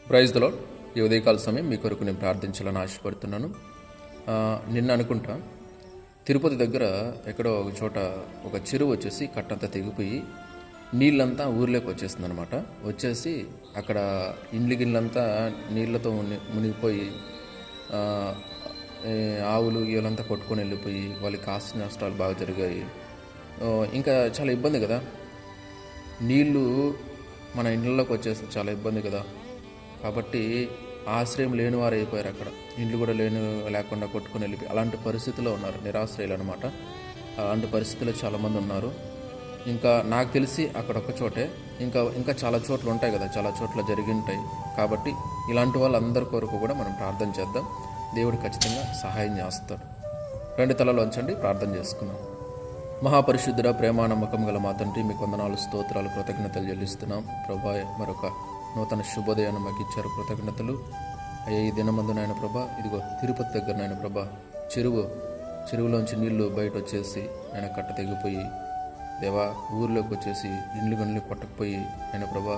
Praise the lord. ఈ ఉదయకాల సమయం మీ కొరకు నేను ప్రార్థించాలని ఆశపడుతున్నాను. నిన్న అనుకుంటా తిరుపతి దగ్గర ఎక్కడో ఒక చోట ఒక చెరువు వచ్చేసి కట్టంతా తెగిపోయి నీళ్ళంతా ఊర్లోకి వచ్చేస్తుంది అనమాట. వచ్చేసి అక్కడ ఇండ్లు గిళ్ళంతా నీళ్ళతో మునిగిపోయి ఆవులు వీళ్ళంతా కొట్టుకొని వెళ్ళిపోయి వాళ్ళకి ఆస్తి నష్టాలు బాగా జరిగాయి. ఇంకా చాలా ఇబ్బంది కదా, నీళ్ళు మన ఇండ్లలోకి వచ్చేస్తే చాలా ఇబ్బంది కదా. కాబట్టి ఆశ్రయం లేని వారు అయిపోయారు. అక్కడ ఇండ్లు కూడా లేకుండా కొట్టుకుని వెళ్ళిపోయి అలాంటి పరిస్థితిలో ఉన్నారు, నిరాశ్రయులు అనమాట. అలాంటి పరిస్థితుల్లో చాలామంది ఉన్నారు. ఇంకా నాకు తెలిసి అక్కడ ఒక చోటే, ఇంకా చాలా చోట్ల ఉంటాయి కదా, చాలా చోట్ల జరిగి ఉంటాయి. కాబట్టి ఇలాంటి వాళ్ళందరి కొరకు కూడా మనం ప్రార్థన చేద్దాం. దేవుడు ఖచ్చితంగా సహాయం చేస్తాడు. రెండు తలలు వంచండి, ప్రార్థన చేసుకుందాం. మహాపరిశుద్ధుడ, ప్రేమ నమ్మకం గల మా తండ్రి, మీకు వందనాలు, స్తోత్రాలు, కృతజ్ఞతలు చెల్లిస్తున్నాం. ప్రభా, మరొక నూతన శుభోదయాన్ని మాకు ఇచ్చారు, కృతజ్ఞతలు అయ్యా. ఈ దినమందు నాయన ప్రభా, ఇదిగో తిరుపతి దగ్గర నాయన ప్రభా చెరువులోంచి నీళ్లు బయట వచ్చేసి ఆయన కట్ట తెగిపోయి దేవా ఊర్లోకి వచ్చేసి ఇండ్లు కొట్టకపోయి ఆయన ప్రభా,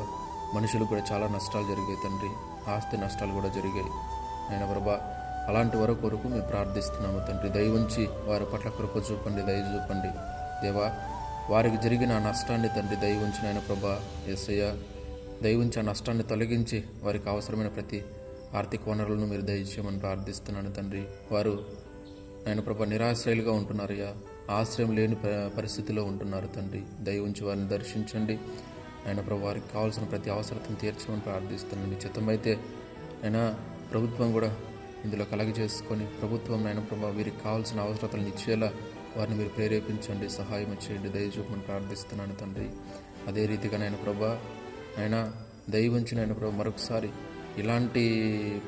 మనుషులకు కూడా చాలా నష్టాలు జరిగాయి తండ్రి, ఆస్తి నష్టాలు కూడా జరిగాయి ఆయన ప్రభా. అలాంటి వారి కొరకు మేము ప్రార్థిస్తున్నాము తండ్రి. దయ ఉంచి వారి పట్ల కృప చూపండి, దయ చూపండి దేవా. వారికి జరిగిన ఆ నష్టాన్ని తండ్రి దయ ఉంచి నాయన ప్రభా, యేసయ్య దయ ఉంచి ఆ నష్టాన్ని తొలగించి వారికి అవసరమైన ప్రతి ఆర్థిక వనరులను మీరు దయచేయమని ప్రార్థిస్తున్నాను తండ్రి. వారు నాయన ప్రభా నిరాశ్రయులుగా ఉంటున్నారయ్యా, ఆశ్రయం లేని పరిస్థితిలో ఉంటున్నారు తండ్రి. దయ ఉంచి వారిని దర్శించండి ఆయన ప్రభా. వారికి కావాల్సిన ప్రతి అవసరతను తీర్చమని ప్రార్థిస్తున్నాను. చిత్తమైతే అయినా ప్రభుత్వం కూడా ఇందులో కలగజేసుకొని ప్రభుత్వం నాయన ప్రభా వీరికి కావాల్సిన అవసరతలను ఇచ్చేలా వారిని మీరు ప్రేరేపించండి, సహాయం చేయండి, దయ చూపమని ప్రార్థిస్తున్నాను తండ్రి. అదే రీతిగా నాయన ప్రభా ఆయన దయవుంచి నాయన ప్రభా మరొకసారి ఇలాంటి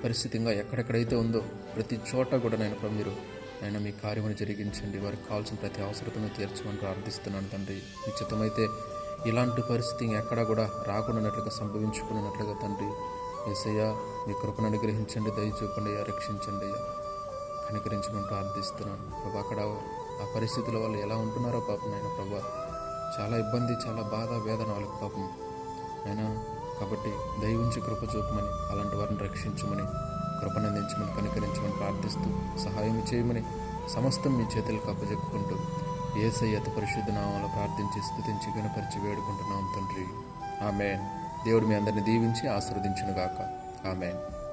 పరిస్థితి ఇంకా ఎక్కడెక్కడైతే ఉందో ప్రతి చోట కూడా నాయన ప్రభా మీరు ఆయన మీ కార్యమును జరిగించండి, వారికి కావాల్సిన ప్రతి అవసరతను తీర్చమని ప్రార్థిస్తున్నాను తండ్రి. నిశ్చితమైతే ఇలాంటి పరిస్థితి ఎక్కడా కూడా రాకుండానట్లుగా సంభవించుకున్నట్లుగా తండ్రి యేసయ్య మీ కృపను అనుగ్రహించండి, దయ చూపండి అయ్యా, రక్షించండి అయ్యా, కనికరించమని ప్రార్థిస్తున్నాను ప్రభా. అక్కడ ఆ పరిస్థితుల వల్ల ఎలా ఉంటున్నారో పాపం ఆయన ప్రభా, చాలా ఇబ్బంది, చాలా బాధ, వేదన వాళ్ళకి పాపం అయినా. కాబట్టి దయ ఉంచి కృప చూపమని, అలాంటి వారిని రక్షించమని, కృపనందించమని, కనికరించమని ప్రార్థిస్తూ సహాయం చేయమని సమస్తం మీ చేతులకు అప్పచెప్పుకుంటూ యేసయ్య అతి పరిశుద్ధ నామములో ప్రార్థించి స్తుతించి గణపరిచి వేడుకుంటున్నాం తండ్రి. ఆమేన్. దేవుడు మీ అందరిని దీవించి ఆశీర్వదించునుగాక. ఆమేన్.